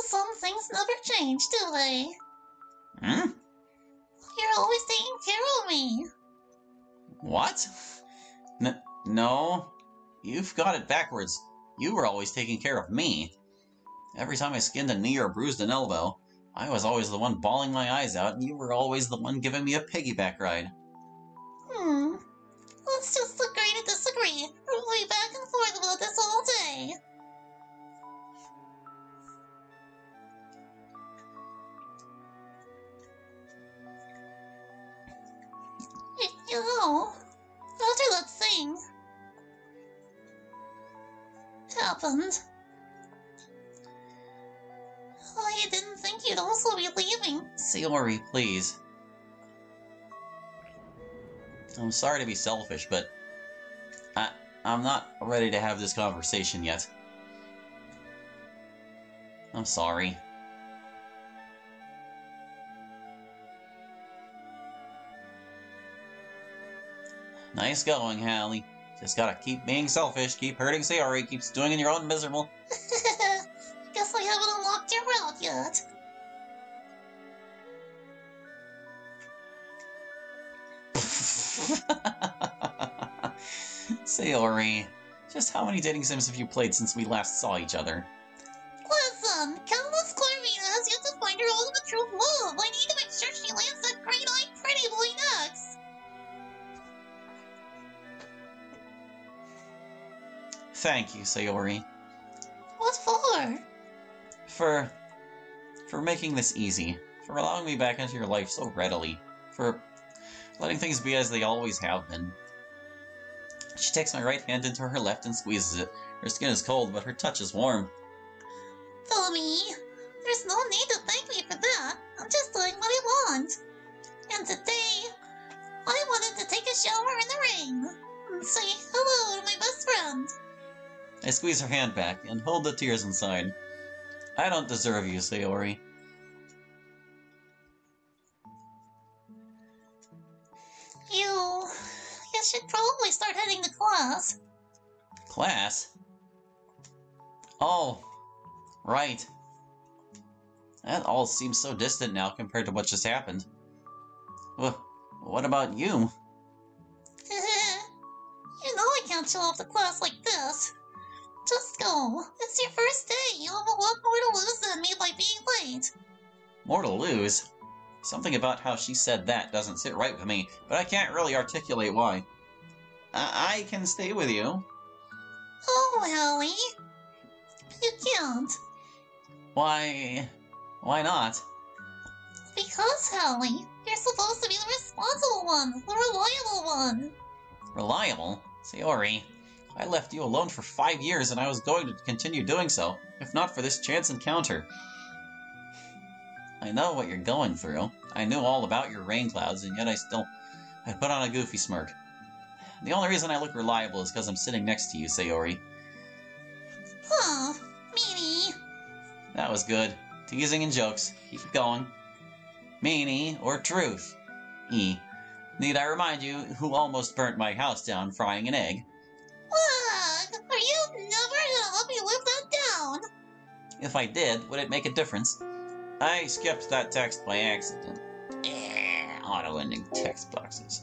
some things never change, do they? Hmm? You're always taking care of me. What? No. You've got it backwards. You were always taking care of me. Every time I skinned a knee or bruised an elbow, I was always the one bawling my eyes out, and you were always the one giving me a piggyback ride. Let's just agree to disagree. We'll be back and forth about this all day. You know, after that thing happened, I didn't think you'd also be leaving. Sayori, please. I'm sorry to be selfish, but I'm not ready to have this conversation yet. I'm sorry. Nice going, Hallie. Just gotta keep being selfish, keep hurting Sayori, keep stewing in your own miserable... Guess I haven't unlocked your route yet. Sayori, just how many dating sims have you played since we last saw each other? Listen, countless Corvina has yet to find her ultimate true love. I need to make sure she lands that green-eyed pretty boy next. Thank you, Sayori. What for? For making this easy. For allowing me back into your life so readily. For letting things be as they always have been. She takes my right hand into her left and squeezes it. Her skin is cold, but her touch is warm. Tommy, there's no need to thank me for that. I'm just doing what I want. And today, I wanted to take a shower in the rain and say hello to my best friend. I squeeze her hand back and hold the tears inside. I don't deserve you, Sayori. You should probably start heading to class. Class? Oh, right. That all seems so distant now compared to what just happened. What about you? You know I can't show up to class like this. Just go. It's your first day. You have a lot more to lose than me by being late. More to lose? Something about how she said that doesn't sit right with me, but I can't really articulate why. I can stay with you. Oh, Hallie. You can't. Why not? Because, Hallie, you're supposed to be the responsible one, the reliable one. Reliable? Sayori, I left you alone for 5 years and I was going to continue doing so, if not for this chance encounter. I know what you're going through. I knew all about your rain clouds, and yet I put on a goofy smirk. The only reason I look reliable is because I'm sitting next to you, Sayori. Huh, meanie. That was good. Teasing and jokes. Keep it going. Meanie or truth? E. Need I remind you who almost burnt my house down frying an egg? Ugh, are you never gonna help me live that down? If I did, would it make a difference? I skipped that text by accident. Auto-ending text boxes.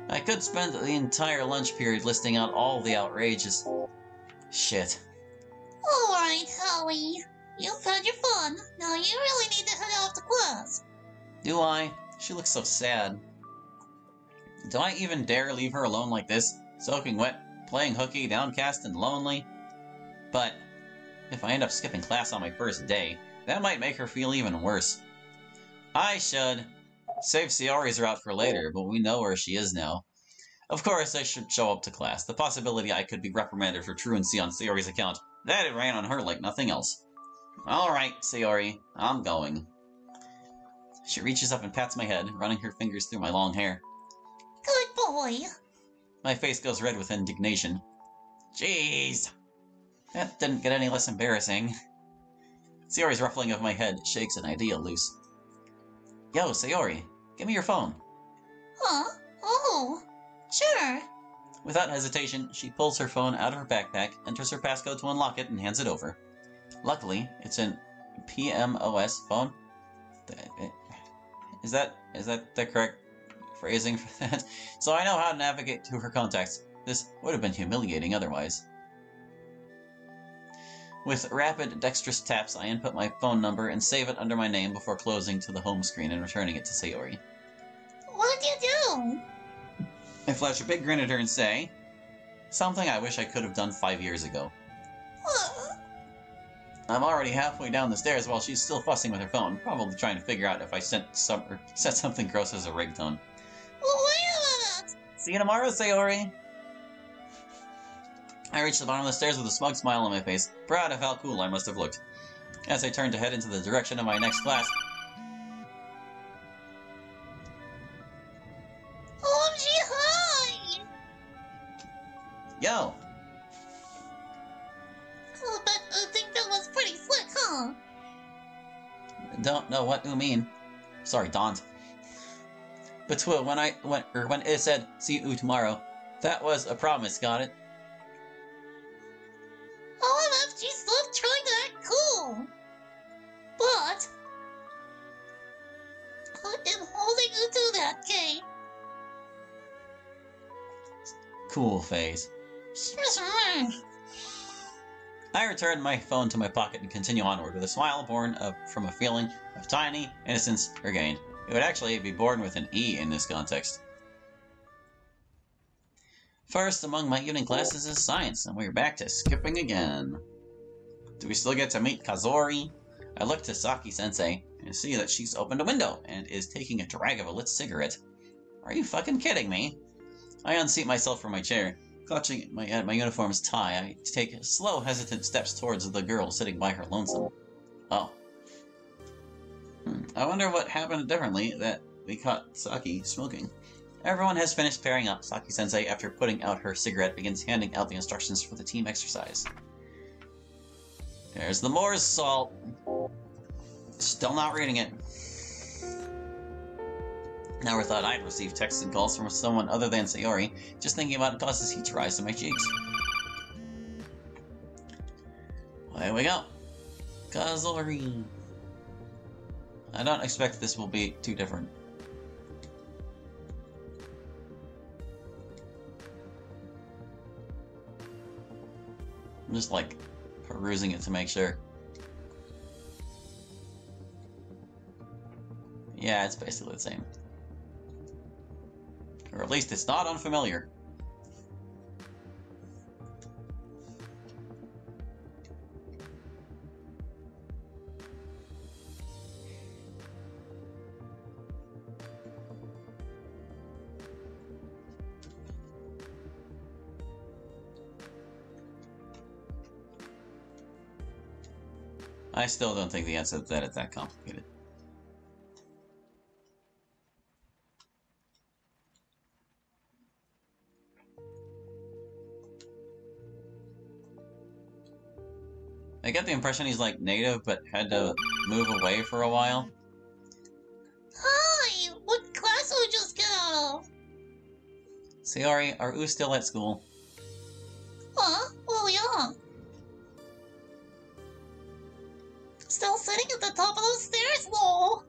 I could spend the entire lunch period listing out all the outrageous... shit. Alright, Howie. You've had your fun. Now you really need to head off to class. Do I? She looks so sad. Do I even dare leave her alone like this? Soaking wet, playing hooky, downcast and lonely? But if I end up skipping class on my first day, that might make her feel even worse. I should save Sayori's route for later, but we know where she is now. Of course, I should show up to class. The possibility I could be reprimanded for truancy on Sayori's account, that it ran on her like nothing else. Alright, Sayori, I'm going. She reaches up and pats my head, running her fingers through my long hair. Good boy. My face goes red with indignation. Jeez! That didn't get any less embarrassing. Sayori's ruffling of my head shakes an idea loose. Yo, Sayori, give me your phone. Huh? Oh, sure. Without hesitation, she pulls her phone out of her backpack, enters her passcode to unlock it, and hands it over. Luckily, it's an PMOS phone? Is that the correct phrasing for that? So I know how to navigate to her contacts. This would have been humiliating otherwise. With rapid, dexterous taps, I input my phone number and save it under my name before closing to the home screen and returning it to Sayori. What did you do? I flash a big grin at her and say, something I wish I could have done 5 years ago. I'm already halfway down the stairs while she's still fussing with her phone, probably trying to figure out if I set something gross as a ringtone. Well, wait a minute! See you tomorrow, Sayori! I reached the bottom of the stairs with a smug smile on my face, proud of how cool I must have looked. As I turned to head into the direction of my next class, OMG, hi! yo! Oh, but I think that was pretty slick, huh? Don't know what you mean. Sorry, don't. But when it said, see you tomorrow, that was a promise, got it? OMFG, stop trying to act cool! But I am holding you to that, Kay. Cool face. I returned my phone to my pocket and continue onward with a smile born from a feeling of tiny innocence regained. It would actually be born with an E in this context. First among my evening classes is science, and we're back to skipping again. Do we still get to meet Kazori? I look to Saki-sensei and see that she's opened a window and is taking a drag of a lit cigarette. Are you fucking kidding me? I unseat myself from my chair. Clutching at my uniform's tie, I take slow, hesitant steps towards the girl sitting by her lonesome. Oh. I wonder what happened differently that we caught Saki smoking. Everyone has finished pairing up. Saki-sensei, after putting out her cigarette, begins handing out the instructions for the team exercise. There's the Moore's salt. Still not reading it. Never thought I'd receive texts and calls from someone other than Sayori. Just thinking about it causes heat to rise to my cheeks. There we go. Kazori. I don't expect this will be too different. I'm just like perusing it to make sure. Yeah, it's basically the same. Or at least it's not unfamiliar. I still don't think the answer to that is that complicated. I get the impression he's like native, but had to move away for a while. Hi! What class did we just get out of? Sayori, are you still at school? Huh? Oh, yeah. Still sitting at the top of those stairs, lol.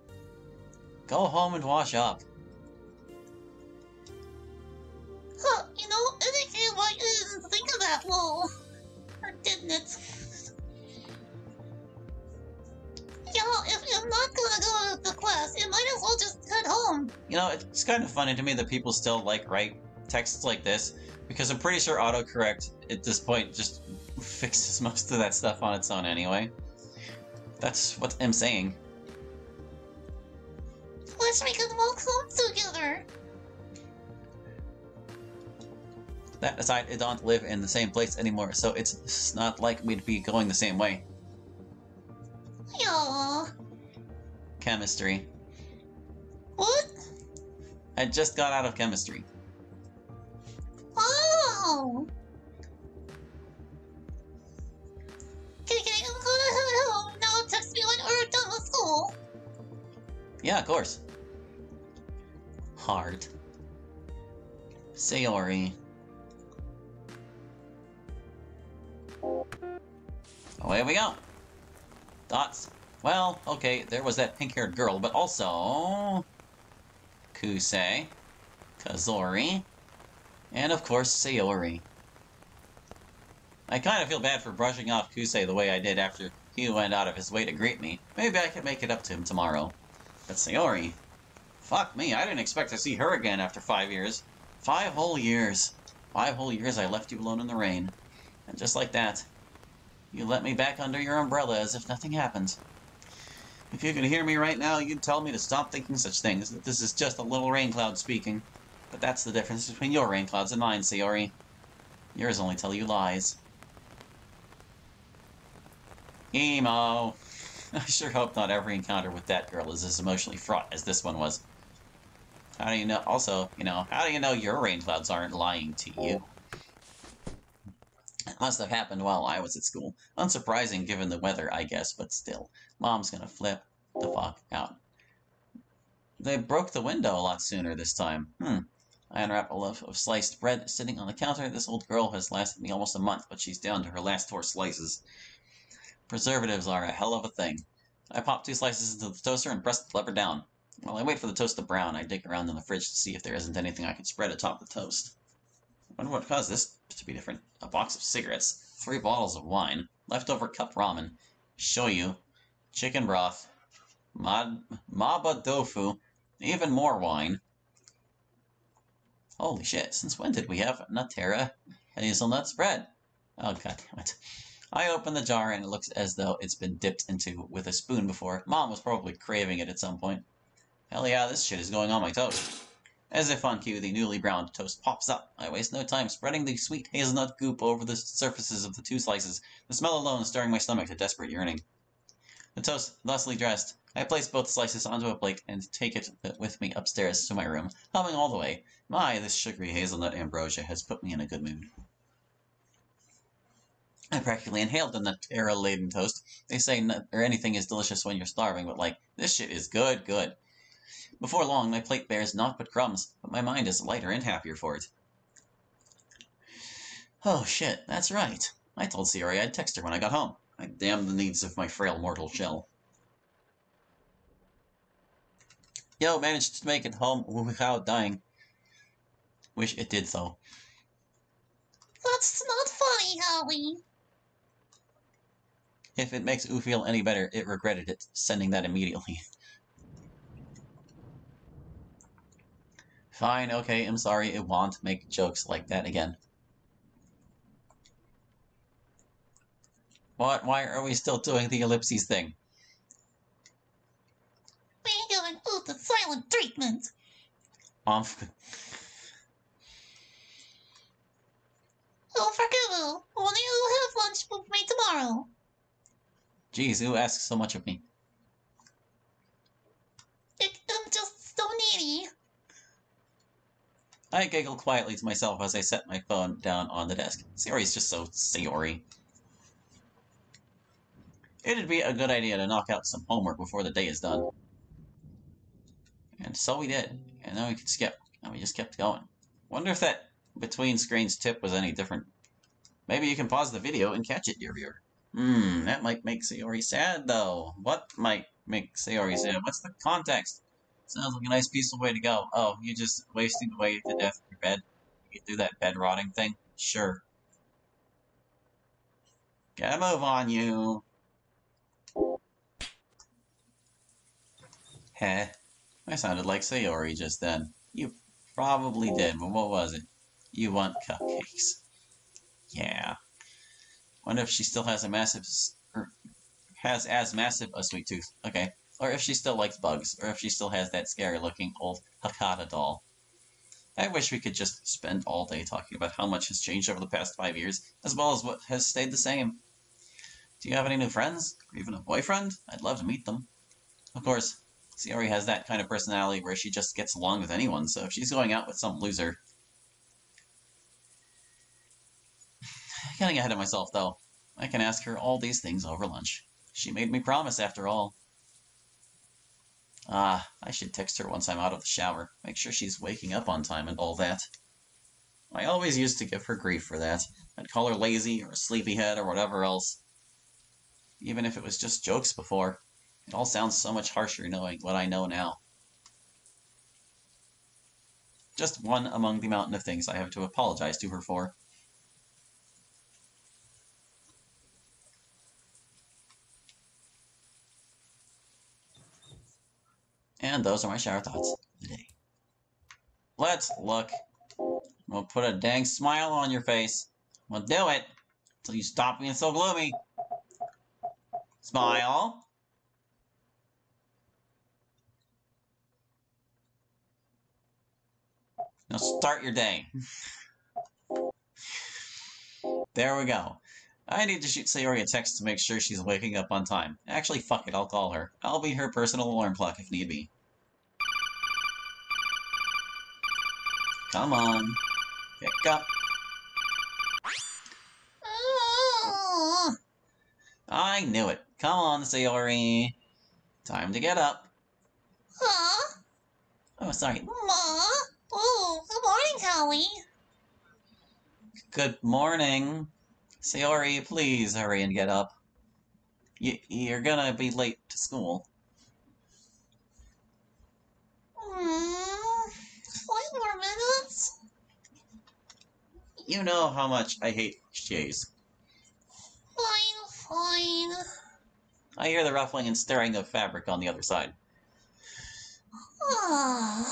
Go home and wash up. Huh, you know, I think why I didn't think of that, lol. Or didn't it? Yeah, if I'm not gonna go to class, it might as well just head home. You know, it's kind of funny to me that people still write texts like this, because I'm pretty sure autocorrect at this point just fixes most of that stuff on its own anyway. That's what I'm saying. Wish we could walk home together. That aside, I don't live in the same place anymore, so it's not like we'd be going the same way. Yeah. Chemistry. What? I just got out of chemistry. Oh. Okay, I'm gonna head home. Now text me when we're done with school. Yeah, of course. Heart. Sayori. Away we go. Thoughts? Well, okay, there was that pink-haired girl, but also... Kusei, Kazori, and of course Sayori. I kind of feel bad for brushing off Kusei the way I did after he went out of his way to greet me. Maybe I can make it up to him tomorrow. But Sayori... Fuck me, I didn't expect to see her again after 5 years. 5 whole years. 5 whole years I left you alone in the rain. And just like that, you let me back under your umbrella as if nothing happened. If you could hear me right now, you'd tell me to stop thinking such things, that this is just a little rain cloud speaking. But that's the difference between your rain clouds and mine, Sayori. Yours only tell you lies. Emo. I sure hope not every encounter with that girl is as emotionally fraught as this one was. How do you know? Also, how do you know your rain clouds aren't lying to you? It must have happened while I was at school. Unsurprising given the weather, I guess, but still. Mom's gonna flip the fuck out. They broke the window a lot sooner this time. I unwrap a loaf of sliced bread sitting on the counter. This old girl has lasted me almost a month, but she's down to her last 4 slices. Preservatives are a hell of a thing. I pop 2 slices into the toaster and press the lever down. While I wait for the toast to brown, I dig around in the fridge to see if there isn't anything I can spread atop the toast. I wonder what caused this to be different. A box of cigarettes, 3 bottles of wine, leftover cup ramen, shoyu, chicken broth, maba tofu, even more wine. Holy shit, since when did we have Nutella hazelnut spread? Oh, god damn it. I open the jar and it looks as though it's been dipped into with a spoon before. Mom was probably craving it at some point. Hell yeah, this shit is going on my toast. As if on cue, the newly browned toast pops up. I waste no time spreading the sweet hazelnut goop over the surfaces of the 2 slices, the smell alone stirring my stomach to desperate yearning. The toast thusly dressed, I place both slices onto a plate and take it with me upstairs to my room, humming all the way. My, this sugary hazelnut ambrosia has put me in a good mood. I practically inhaled the Nutella-laden toast. They say anything is delicious when you're starving, but this shit is good. Before long, my plate bears naught but crumbs, but my mind is lighter and happier for it. Oh shit, that's right. I told Sayori I'd text her when I got home. I damned the needs of my frail mortal shell. Yo, managed to make it home without dying. Wish it did, though. That's not funny, Howie. If it makes Ooh feel any better, it regretted it, sending that immediately. Fine, okay, I'm sorry, it won't make jokes like that again. What? Why are we still doing the ellipses thing? We're giving Ooh the silent treatment. Oh, forgive Ooh. Only Ooh have lunch with me tomorrow. Geez, Ooh asks so much of me. I'm just so needy. I giggle quietly to myself as I set my phone down on the desk. Sayori's just so Sayori. It'd be a good idea to knock out some homework before the day is done. And so we did. And then we could skip. And we just kept going. Wonder if that between screens tip was any different. Maybe you can pause the video and catch it, dear viewer. That might make Sayori sad, though. What might make Sayori sad? What's the context? Sounds like a nice peaceful way to go. Oh, you're just wasting away to death in your bed? You do that bed rotting thing? Sure. Get a move on, you. Heh. I sounded like Sayori just then. You probably did, but what was it? You want cupcakes. Yeah. Wonder if she still has as massive a sweet tooth. Okay. Or if she still likes bugs. Or if she still has that scary-looking old Hakata doll. I wish we could just spend all day talking about how much has changed over the past 5 years, as well as what has stayed the same. Do you have any new friends? Or even a boyfriend? I'd love to meet them. Of course, Sayori has that kind of personality where she just gets along with anyone, so if she's going out with some loser... Getting ahead of myself, though. I can ask her all these things over lunch. She made me promise, after all. I should text her once I'm out of the shower. Make sure she's waking up on time and all that. I always used to give her grief for that. I'd call her lazy or a sleepyhead or whatever else. Even if it was just jokes before. It all sounds so much harsher knowing what I know now. Just one among the mountain of things I have to apologize to her for. And those are my shower thoughts today. Let's look. We'll put a dang smile on your face. We'll do it until you stop being so gloomy. Smile. Now start your day. There we go. I need to shoot Sayori a text to make sure she's waking up on time. Actually, fuck it, I'll call her. I'll be her personal alarm clock if need be. Come on. Pick up. I knew it. Come on, Sayori. Time to get up. Huh? Oh, sorry. Ma? Oh, good morning, Howie. Good morning. Sayori, please hurry and get up. You're gonna be late to school. 5 more minutes? You know how much I hate cliches. Fine. I hear the ruffling and stirring of fabric on the other side. I'm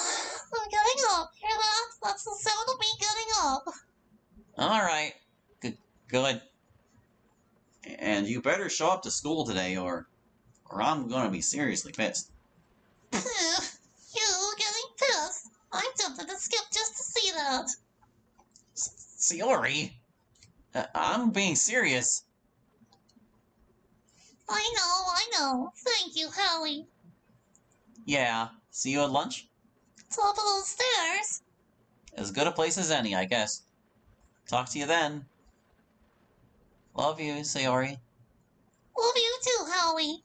getting up. Hear that? That's the sound of me getting up. Alright. Good. And you better show up to school today or I'm gonna be seriously pissed. You getting pissed? I'm tempted to skip just to see that. Sayori! I'm being serious. I know. Thank you, Howie. Yeah. See you at lunch? Top of those stairs. As good a place as any, I guess. Talk to you then. Love you, Sayori. Love you too, Howie.